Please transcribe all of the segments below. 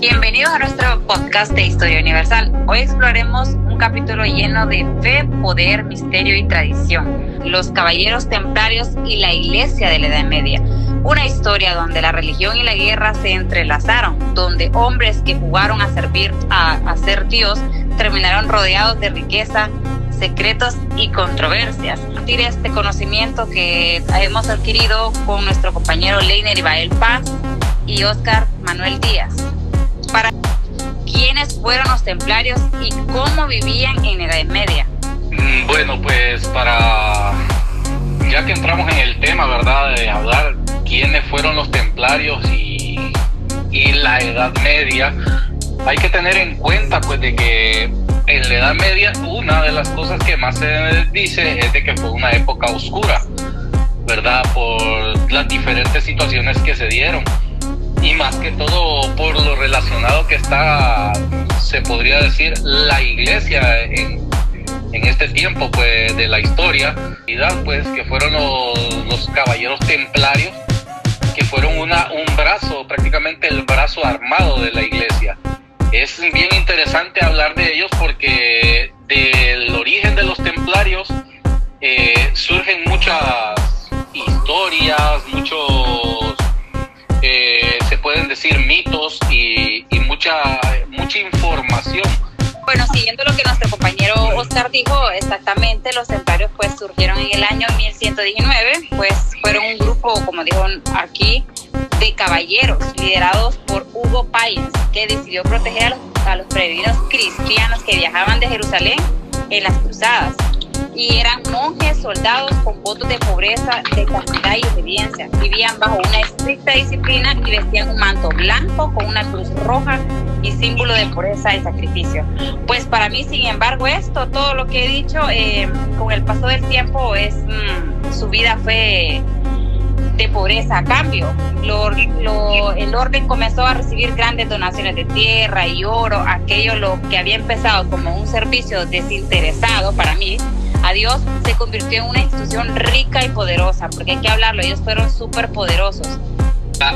Bienvenidos a nuestro podcast de Historia Universal. Hoy exploraremos un capítulo lleno de fe, poder, misterio y tradición. Los caballeros templarios y la iglesia de la Edad Media. Una historia donde la religión y la guerra se entrelazaron, donde hombres que jugaron a servir a ser Dios terminaron rodeados de riqueza, secretos y controversias. Compartir este conocimiento que hemos adquirido con nuestro compañero Leiner Ibael Paz y Oscar Manuel Díaz. Para quiénes fueron los templarios y cómo vivían en la Edad Media. Bueno, pues ya que entramos en el tema, ¿verdad?, de hablar quiénes fueron los templarios y la Edad Media, hay que tener en cuenta pues de que en la Edad Media una de las cosas que más se dice es de que fue una época oscura, ¿verdad?, por las diferentes situaciones que se dieron. Y más que todo por lo relacionado que está, se podría decir, la iglesia en este tiempo pues de la historia, pues que fueron los caballeros templarios, que fueron un brazo, prácticamente el brazo armado de la iglesia. Es bien interesante hablar de ellos porque del origen de los templarios surgen muchas historias, se pueden decir mitos y mucha información. Bueno, siguiendo lo que nuestro compañero Oscar dijo, exactamente, los templarios pues surgieron en el año 1119, pues fueron un grupo, como dijo aquí, de caballeros liderados por Hugo Páez, que decidió proteger a los peregrinos cristianos que viajaban de Jerusalén en las cruzadas. Y eran monjes, soldados con votos de pobreza, de castidad y obediencia. Vivían bajo una estricta disciplina y vestían un manto blanco con una cruz roja y símbolo de pureza y sacrificio. Pues para mí, sin embargo, todo lo que he dicho, con el paso del tiempo, su vida fue de pobreza. A cambio, el orden comenzó a recibir grandes donaciones de tierra y oro. Aquello lo que había empezado como un servicio desinteresado para mí a Dios se convirtió en una institución rica y poderosa, porque hay que hablarlo, ellos fueron súper poderosos.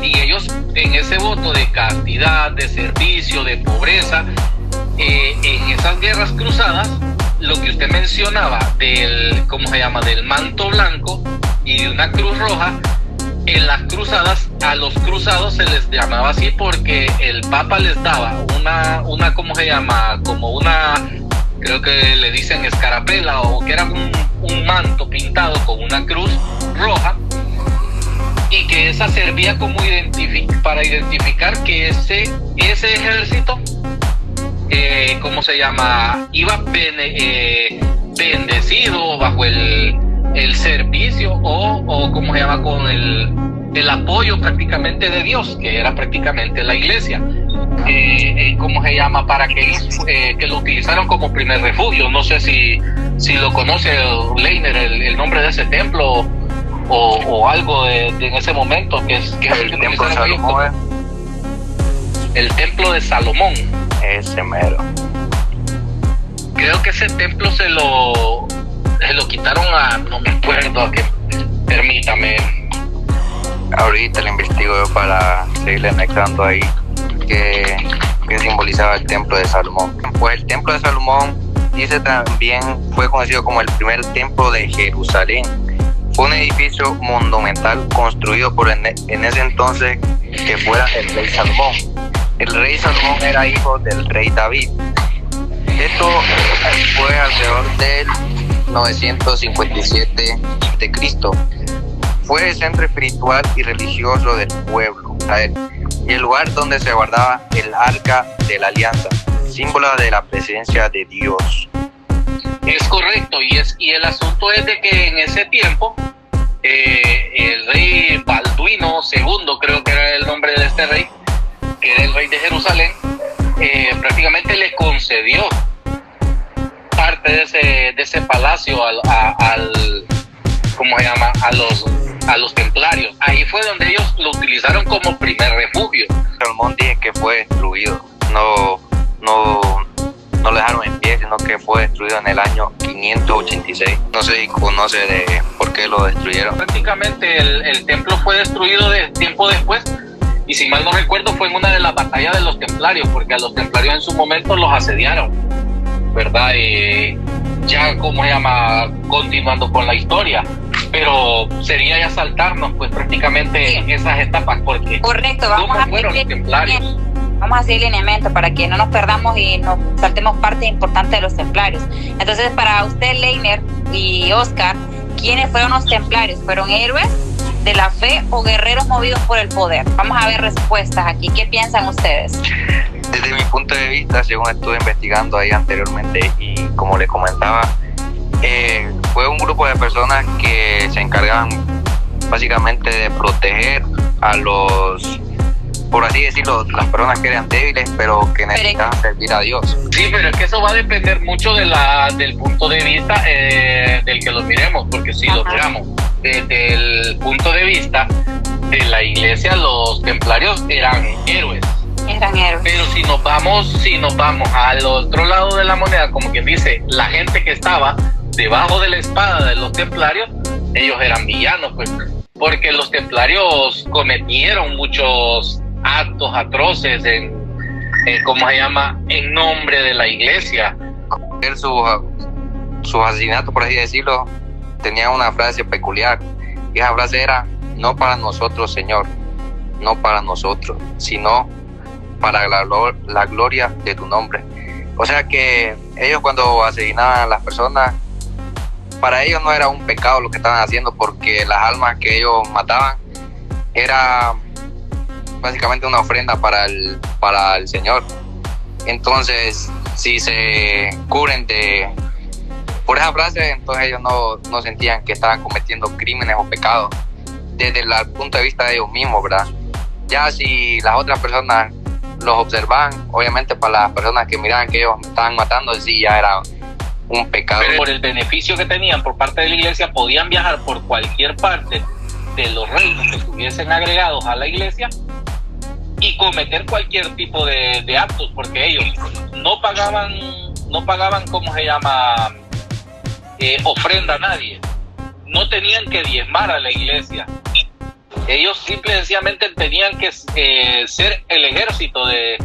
Y ellos en ese voto de castidad, de servicio, de pobreza, en esas guerras cruzadas, lo que usted mencionaba del manto blanco y de una cruz roja, en las cruzadas, a los cruzados se les llamaba así porque el Papa les daba creo que le dicen escarapela, o que era un manto pintado con una cruz roja, y que esa servía como para identificar que ese ejército, iba bendecido bajo el servicio o con el apoyo prácticamente de Dios, que era prácticamente la iglesia. Para que lo utilizaron como primer refugio. No sé si lo conoce Leiner, el nombre de ese templo o algo en ese momento, que es el templo de Salomón. El templo de Salomón. Ese mero. Creo que ese templo se lo quitaron no me acuerdo, permítame. Ahorita lo investigo yo para seguirle anexando ahí que simbolizaba el templo de Salomón. Pues el templo de Salomón, dice, también fue conocido como el primer templo de Jerusalén. Fue un edificio monumental construido en ese entonces que fuera el rey Salomón. El rey Salomón era hijo del rey David. Esto fue alrededor del 957 de Cristo. Fue el centro espiritual y religioso del pueblo y el lugar donde se guardaba el arca de la alianza, símbolo de la presencia de Dios. Es correcto, y el asunto es de que en ese tiempo el rey Balduino II, creo que era el nombre de este rey, que era el rey de Jerusalén, prácticamente le concedió parte de ese palacio a los templarios. Ahí fue donde ellos lo utilizaron como primer refugio. Salomón dice que fue destruido, no lo dejaron en pie, sino que fue destruido en el año 586. No sé si conoce de por qué lo destruyeron. Prácticamente el templo fue destruido tiempo después, y si mal no recuerdo fue en una de las batallas de los templarios, porque a los templarios en su momento los asediaron, ¿verdad? Ya, ¿cómo se llama? Continuando con la historia, pero sería ya saltarnos pues prácticamente esas etapas, porque correcto, ¿cómo fueron los templarios? Vamos a hacer lineamiento para que no nos perdamos y nos saltemos parte importante de los templarios. Entonces, para usted, Leiner y Oscar, ¿quiénes fueron los templarios? ¿Fueron héroes de la fe o guerreros movidos por el poder? Vamos a ver respuestas aquí. ¿Qué piensan ustedes? Desde mi punto de vista, según estuve investigando ahí anteriormente y como les comentaba, fue un grupo de personas que se encargaban básicamente de proteger a los, por así decirlo, las personas que eran débiles pero que necesitaban servir a Dios. Sí, pero es que eso va a depender mucho del punto de vista del que lo miremos, porque si lo miramos desde el punto de vista de la iglesia, los templarios eran héroes. Pero si nos vamos al otro lado de la moneda, como quien dice, la gente que estaba debajo de la espada de los templarios, ellos eran villanos, pues, porque los templarios cometieron muchos actos atroces ¿cómo se llama? En nombre de la iglesia. Sus asesinatos, por así decirlo, tenían una frase peculiar, y esa frase era: no para nosotros, Señor, no para nosotros, sino para la gloria de tu nombre. O sea que ellos, cuando asesinaban a las personas, para ellos no era un pecado lo que estaban haciendo, porque las almas que ellos mataban era básicamente una ofrenda para el Señor. Entonces, si se cubren por esa frase, entonces ellos no sentían que estaban cometiendo crímenes o pecados desde el punto de vista de ellos mismos, ¿verdad? Ya si las otras personas los observaban, obviamente para las personas que miraban que ellos estaban matando, sí ya era un pecado. Pero por el beneficio que tenían por parte de la iglesia, podían viajar por cualquier parte de los reinos que estuviesen agregados a la iglesia y cometer cualquier tipo de actos, porque ellos no pagaban, ¿cómo se llama? Ofrenda a nadie. No tenían que diezmar a la iglesia. Ellos simple y sencillamente tenían que ser el ejército de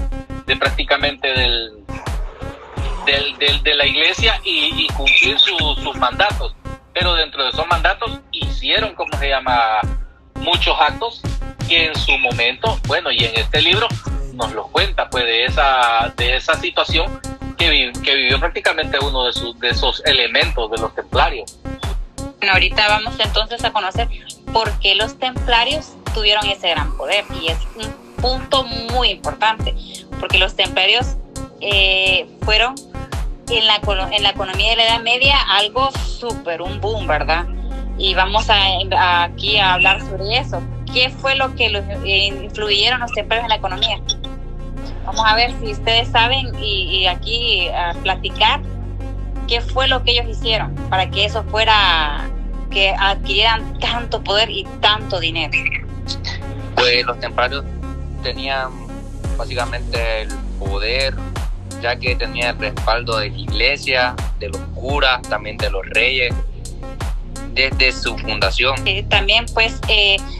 prácticamente de la iglesia y cumplir sus mandatos. Pero dentro de esos mandatos hicieron, ¿cómo se llama?, muchos actos que en su momento, bueno, y en este libro nos lo cuenta, pues, de esa situación que vivió prácticamente uno de esos elementos de los templarios. Bueno, ahorita vamos entonces a conocer por qué los templarios tuvieron ese gran poder, y es un punto muy importante, porque los templarios fueron en la economía de la Edad Media algo súper, un boom, ¿verdad? Y vamos aquí a hablar sobre eso. ¿Qué fue lo que influyeron los templarios en la economía? Vamos a ver si ustedes saben y aquí a platicar qué fue lo que ellos hicieron para que eso fuera, que adquirieran tanto poder y tanto dinero. Pues los templarios tenían básicamente el poder, ya que tenían el respaldo de la iglesia, de los curas, también de los reyes, desde su fundación. También pues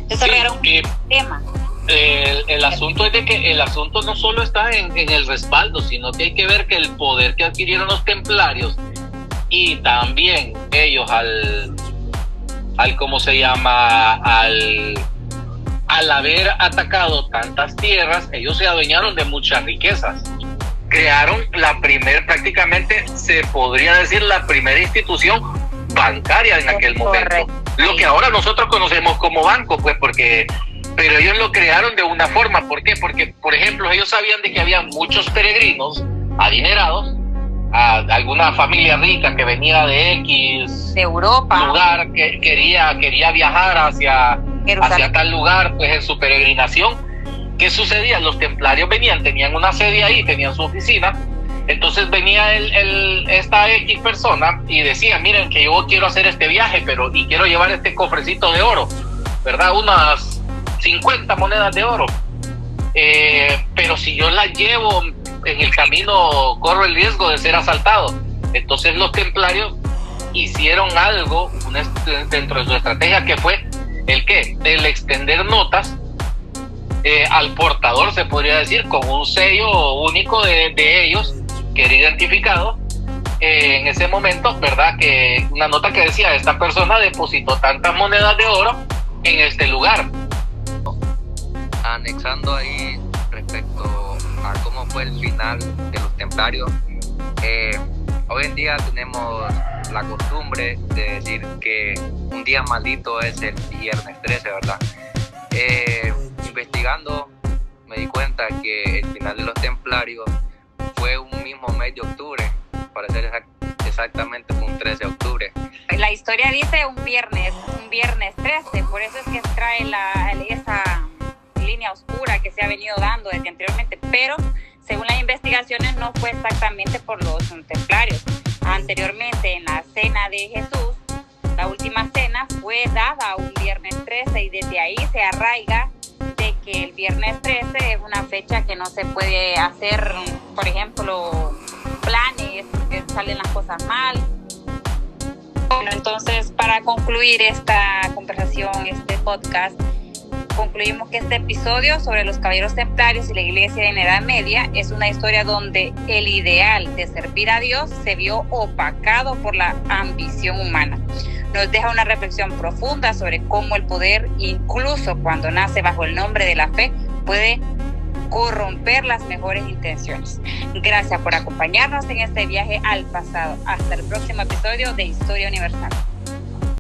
desarrollaron un tema. El asunto es de que el asunto no solo está en el respaldo, sino que hay que ver que el poder que adquirieron los templarios y también ellos al ¿cómo se llama? Al haber atacado tantas tierras, ellos se adueñaron de muchas riquezas. Crearon prácticamente se podría decir la primera institución bancaria en aquel momento. Lo que ahora nosotros conocemos como banco, pues, pero ellos lo crearon de una forma. ¿Por qué? Porque, por ejemplo, ellos sabían de que había muchos peregrinos adinerados, a alguna familia rica que venía de X de Europa, lugar, que quería viajar hacia tal lugar, pues, en su peregrinación. ¿Qué sucedía? Los templarios tenían una sede ahí, tenían su oficina. Entonces venía esta X persona y decía: miren, que yo quiero hacer este viaje, y quiero llevar este cofrecito de oro, ¿verdad? Unas 50 monedas de oro. Pero si yo las llevo en el camino, corro el riesgo de ser asaltado. Entonces los templarios hicieron algo dentro de su estrategia, que fue el extender notas al portador, se podría decir, con un sello único de ellos, que era identificado en ese momento, ¿verdad? Que una nota que decía, esta persona depositó tantas monedas de oro en este lugar. Anexando ahí respecto a cómo fue el final de los templarios, hoy en día tenemos la costumbre de decir que un día maldito es el viernes 13, ¿verdad? Investigando me di cuenta que el final de los templarios fue un mismo mes de octubre, para ser exactamente un 13 de octubre. La historia dice un viernes 13, por eso es que trae esa línea oscura que se ha venido dando desde anteriormente, pero según las investigaciones no fue exactamente por los templarios. Anteriormente, en la cena de Jesús, la última cena fue dada un viernes 13 y desde ahí se arraiga de que el viernes 13 es una fecha que no se puede hacer, por ejemplo, planes, que salen las cosas mal. Bueno, entonces, para concluir esta conversación, este podcast, concluimos que este episodio sobre los caballeros templarios y la iglesia en Edad Media es una historia donde el ideal de servir a Dios se vio opacado por la ambición humana. Nos deja una reflexión profunda sobre cómo el poder, incluso cuando nace bajo el nombre de la fe, puede corromper las mejores intenciones. Gracias por acompañarnos en este viaje al pasado. Hasta el próximo episodio de Historia Universal.